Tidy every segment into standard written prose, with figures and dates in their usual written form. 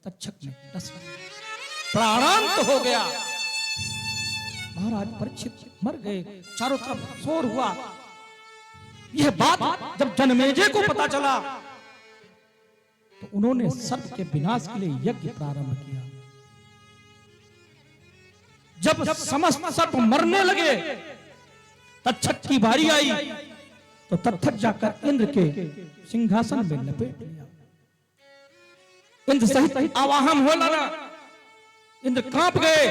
तक्षक ने प्राणांत हो गया। महाराज परीक्षित मर गए, चारों तरफ शोर हुआ। यह बात जब जनमेजय को पता चला तो उन्होंने सर्प के विनाश के लिए यज्ञ प्रारंभ किया। जब समस्त सर्प मरने लगे, तक्षक की बारी आई तो तक्षक जाकर इंद्र के सिंहासन में लपेट लिया। इंद्र सहित आवाहन हो लगा, इंद्र कांप गए।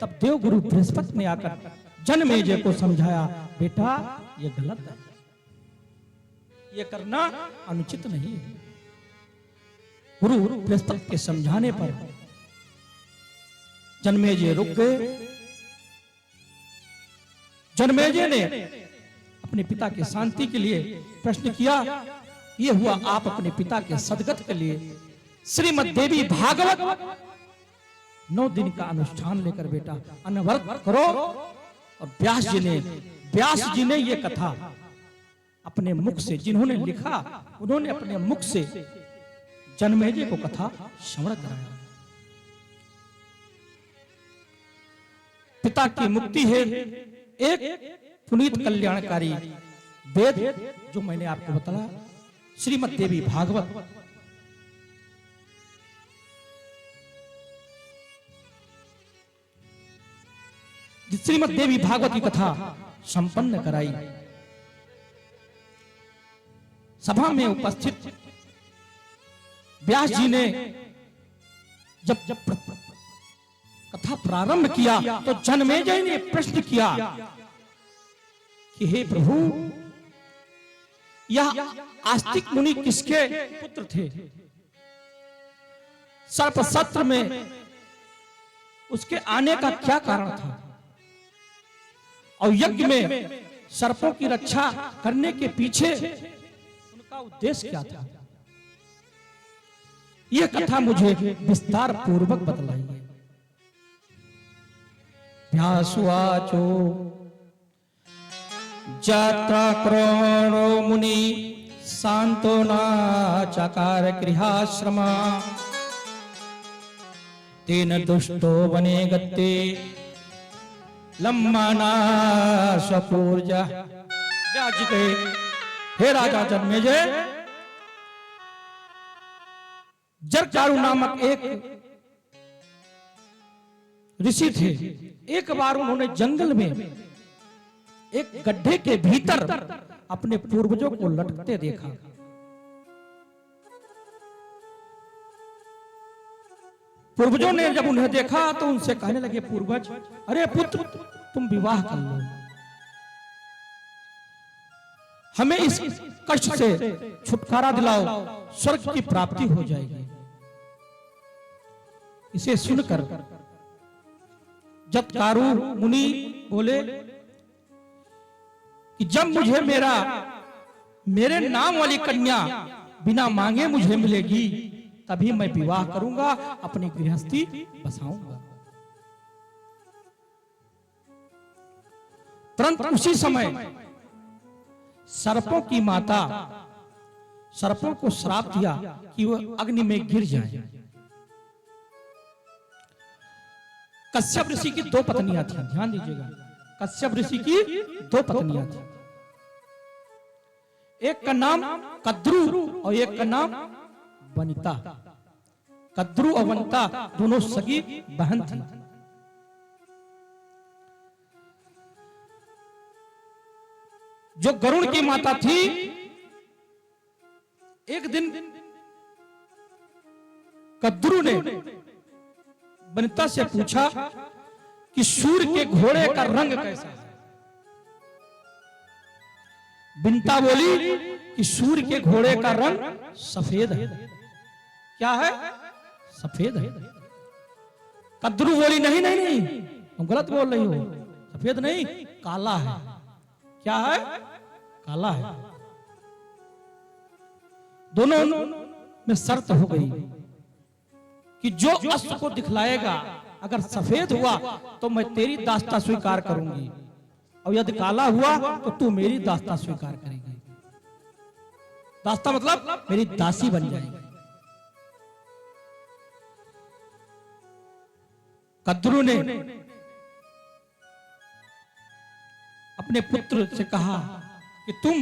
तब देवगुरु बृहस्पति ने आकर जनमेजय को समझाया, बेटा ये गलत है, ये करना अनुचित नहीं है। गुरु बृहस्पति के समझाने पर जनमेजय रुक गए। जनमेजय ने अपने पिता की शांति के लिए प्रश्न किया। यह हुआ, आप अपने पिता के सद्गत के लिए श्रीमद् देवी भागवत 9 दिन का अनुष्ठान लेकर बेटा अनवरत करो। और व्यास जी ने यह कथा अपने मुख से, जिन्होंने लिखा उन्होंने अपने मुख से जनमेजय को कथा श्रवण कराया। पिता की मुक्ति है एक पुनीत कल्याणकारी वेद जो मैंने आपको बताया, श्रीमद् देवी भागवत। श्रीमद् देवी भागवत की कथा संपन्न कराई। सभा में उपस्थित व्यास जी ने जब कथा प्रारंभ किया तो जनमेजय ने प्रश्न किया कि हे प्रभु, यह आस्तिक मुनि किसके पुत्र थे? सर्प सत्र में उसके आने का क्या कारण था? और यज्ञ में सर्पों की रक्षा करने के पीछे उनका उद्देश्य क्या था? यह कथा मुझे विस्तार पूर्वक बतलाइए। व्यासुवाचो जात्रा क्रोणो मुनि सांत्वना चकार गृहाश्रमा तेन दुष्टो वने गत्ते लम्माना स्वपूर्जा। व्यास जी कहे, हे राजा जनमेजय, जरचारु नामक एक ऋषि थे। एक बार उन्होंने जंगल में एक गड्ढे के भीतर अपने पूर्वजों को लटकते देखा। पूर्वजों ने जब उन्हें देखा तो उनसे कहने लगे, पूर्वज, अरे पुत्र, तुम विवाह कर लो, हमें इस कष्ट से छुटकारा दिलाओ, स्वर्ग की प्राप्ति हो जाएगी। इसे सुनकर जरचारु मुनि बोले कि जब मुझे मेरे नाम वाली कन्या बिना मांगे मुझे मिलेगी तभी मैं विवाह करूंगा, अपनी गृहस्थी बसाऊंगा। तुरंत उसी समय सर्पों की माता सर्पों को श्राप दिया कि वह अग्नि में गिर जाए। कश्यप ऋषि की 2 पत्नियां थी, ध्यान दीजिएगा। कश्यप ऋषि की 2 पत्नियां थी। एक का नाम कद्रु और एक का नाम वनिता। कद्रु और वनिता दोनों सगी बहन थी। जो गरुण की माता थी, एक दिन कद्रु ने वनिता से पूछा कि सूर्य के घोड़े का रंग कैसा है? वनिता बोली कि सूर्य के घोड़े का रंग सफेद है। क्या है? सफेद है। कद्रु बोली, नहीं नहीं नहीं, तुम गलत बोल रही हो, सफेद नहीं, काला है। क्या है? काला है। दोनों में शर्त हो गई कि जो अश्व को दिखलाएगा अगर सफेद हुआ तो मैं तेरी दास्ता स्वीकार करूंगी, और यदि काला हुआ तो तू मेरी दास्ता स्वीकार करेगी। दास्ता मतलब मेरी दासी बन जाएगी। कद्रू ने अपने पुत्र से कहा कि तुम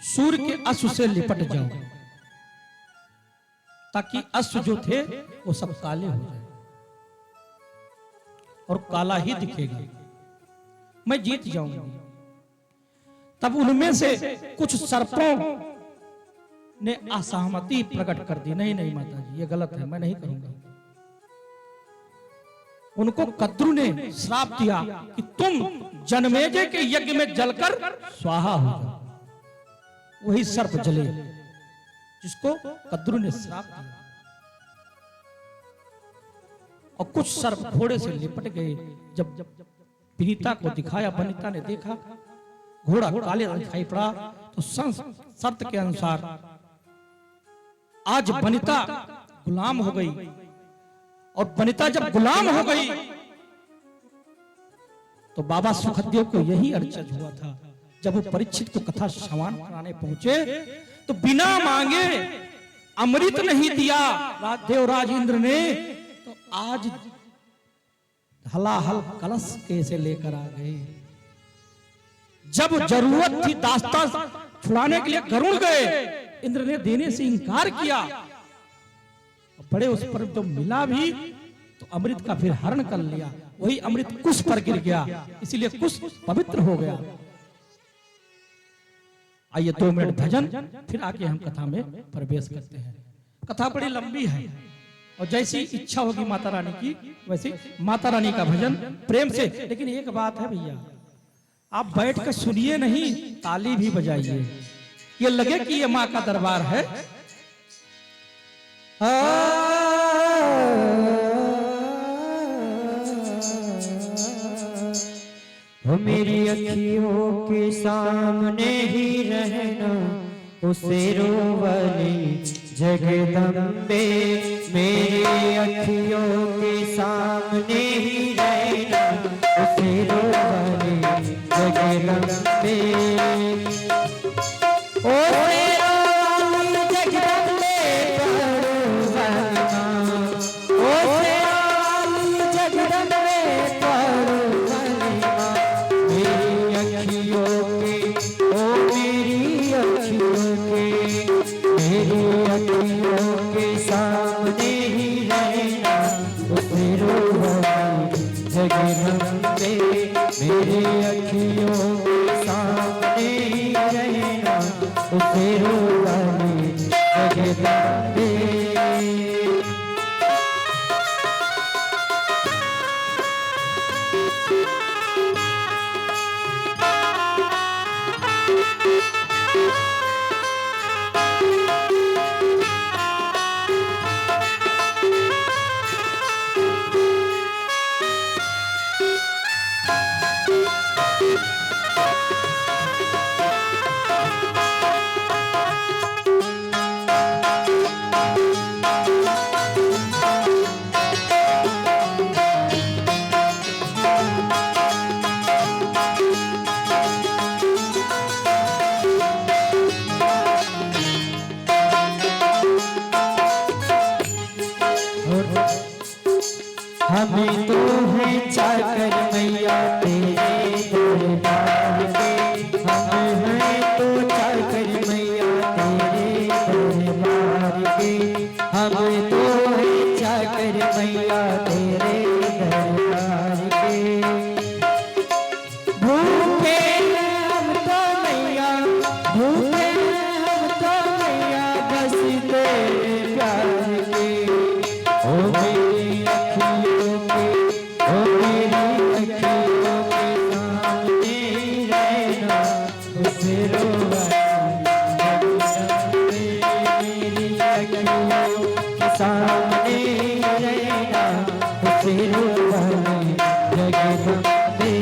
सूर्य के अश्व से लिपट जाओ ताकि अश्व जो थे वो सब काले हो जाए और काला ही दिखेगा, मैं जीत जाऊंगा। तब उनमें से कुछ सर्पों ने असहमति प्रकट कर दी, नहीं नहीं माता जी, ये गलत है, मैं नहीं करूंगा। उनको कद्रू ने श्राप दिया कि तुम जनमेजय के यज्ञ में जलकर स्वाहा हो जाओ। वही सर्प जले जिसको कद्रू ने श्राप दिया। और कुछ सर्प घोड़े से लिपट गए। जब विनीता को दिखाया, वनिता ने देखा घोड़ा काले रंग दिखाई पड़ा, तो शर्त के अनुसार आज वनिता गुलाम हो गई। और वनिता जब गुलाम हो गई तो बाबा सुखदेव को यही अड़चन हुआ था। जब वो परीक्षित को कथा श्रवण कराने पहुंचे तो बिना मांगे अमृत नहीं दिया देवराज इंद्र ने, तो आज हलाहल कलश कैसे लेकर आ गए। जब जरूरत थी दास्ता छुड़ाने के लिए गरुड़ गए, इंद्र ने देने से इनकार किया। बड़े उस पर तो मिला भी तो अमृत का फिर हरण कर लिया। वही अमृत कुश पर गिर गया, इसीलिए कुश पवित्र हो गया। आइए 2 मिनट भजन, फिर आके हम कथा में प्रवेश करते हैं। कथा बड़ी लंबी है और जैसी इच्छा होगी माता रानी की वैसे माता रानी का भजन प्रेम से। लेकिन एक बात है भैया, आप बैठ कर सुनिए नहीं, ताली भी बजाइए, ये लगे कि ये माँ का दरबार है। हो मेरी अखियों के सामने ही रहना, उसे रोवली जगदम्बे। मेरी अखियों के सामने ही रहना, उसे रोवली जगदम्बे। मेरी अखियों के सामने ही रहना, उसे रोवली जगदम्बे। हमें तो है चाकर मैया तेरे दरबार के, हम हैं तो चाकर मैया तेरे दरबार के। हम तो है चाकर मैया तेरे दरबार के। भूखे हम तो मैया, भूखे हम तो मैया, बस तेरे प्यार के। ओ मेरी अखियों के, ओ मेरी अखियों के सामने रहना, उसे रोवली जगदम्बे। मेरी अखियों के सामने रहना, उसे रोवली जगदम्बे।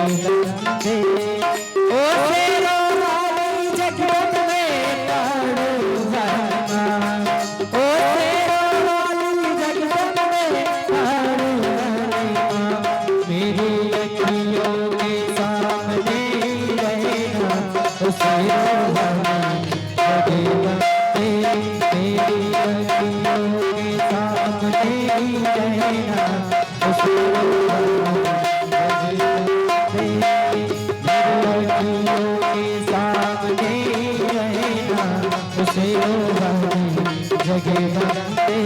जगदम्बे ओ शेरों वाली जगत में ताड़ू हरमा ओ शेरों वाली जगत में ताड़ू हरमा मेरी अखियों के सामने रहना ओ शेरों वाली जगदम्बे मेरी अखियों के सामने रहना ओ शेरों वाली जगदम्बे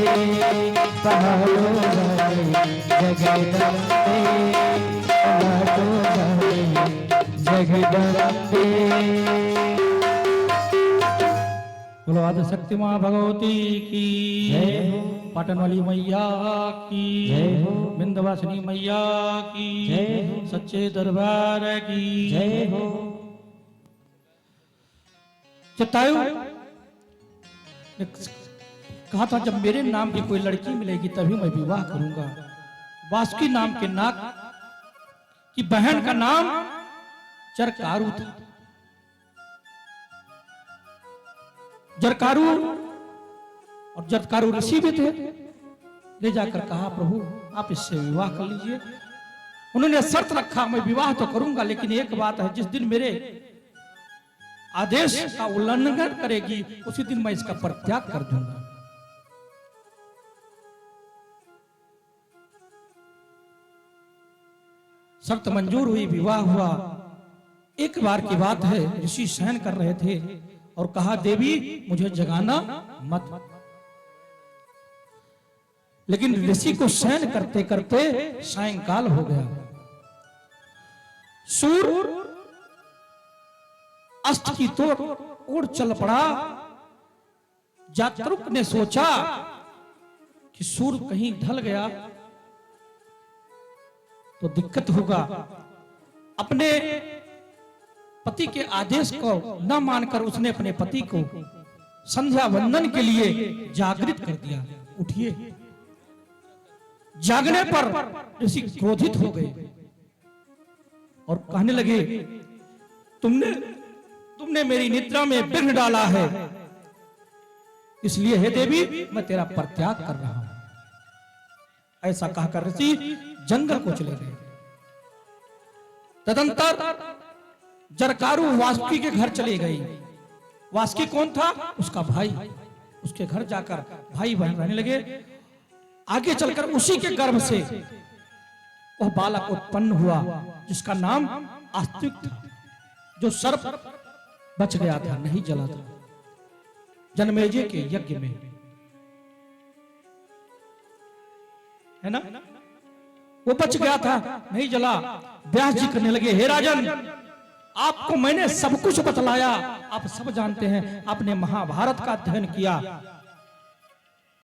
पहाड़ों वाले जगदम्बे पहाड़ों वाले जगदम्बे। बोलो आदि शक्ति माँ भगवती की जय हो। पाटन वाली मैया की जय हो। विंध्यवासिनी मैया की जय हो। सच्चे दरबार की जय हो। जटायु ने कहा था जब मेरे नाम की कोई लड़की मिलेगी तभी मैं विवाह करूंगा। वासुकी नाम के नाग की बहन का नाम जरकारु था। जरकारु और जरकारु ऋषि भी थे। ले जाकर कहा प्रभु आप इससे विवाह कर लीजिए। उन्होंने शर्त रखा मैं विवाह तो करूंगा लेकिन एक बात है जिस दिन मेरे आदेश का उल्लंघन करेगी उसी दिन मैं इसका परित्याग कर दूंगा। शर्त मंजूर हुई, विवाह हुआ। एक बार की बात है ऋषि शयन कर रहे थे और कहा देवी मुझे जगाना मत। लेकिन ऋषि को शयन करते करते सायंकाल हो गया। सूर्य अस्त की ओर चल पड़ा। जातरुक ने सोचा कि सूर्य कहीं ढल गया तो दिक्कत होगा। अपने पति के आदेश को न मानकर उसने अपने पति को संध्या वंदन के लिए जागृत कर दिया। उठिए। जागने पर ऋषि क्रोधित हो गए और कहने लगे तुमने मेरी निद्रा में विघ्न डाला है, इसलिए हे देवी मैं तेरा परित्याग कर रहा हूं। ऐसा कहकर ऋषि जंगल को चले गए। तदंतर जरकारु वासुकी के घर चली गई। वासुकी कौन था? उसका भाई। उसके घर जाकर भाई बहन रहने लगे। आगे चलकर उसी के गर्भ से वह बालक उत्पन्न हुआ जिसका नाम आस्तिक था, जो सर्प बच गया था, नहीं जला था जन्मेजय के यज्ञ में, है ना? वो बच गया था, नहीं जला। व्यास जी करने लगे हे राजन आपको मैंने सब कुछ बतलाया, आप सब जानते हैं। आपने महाभारत का अध्ययन किया,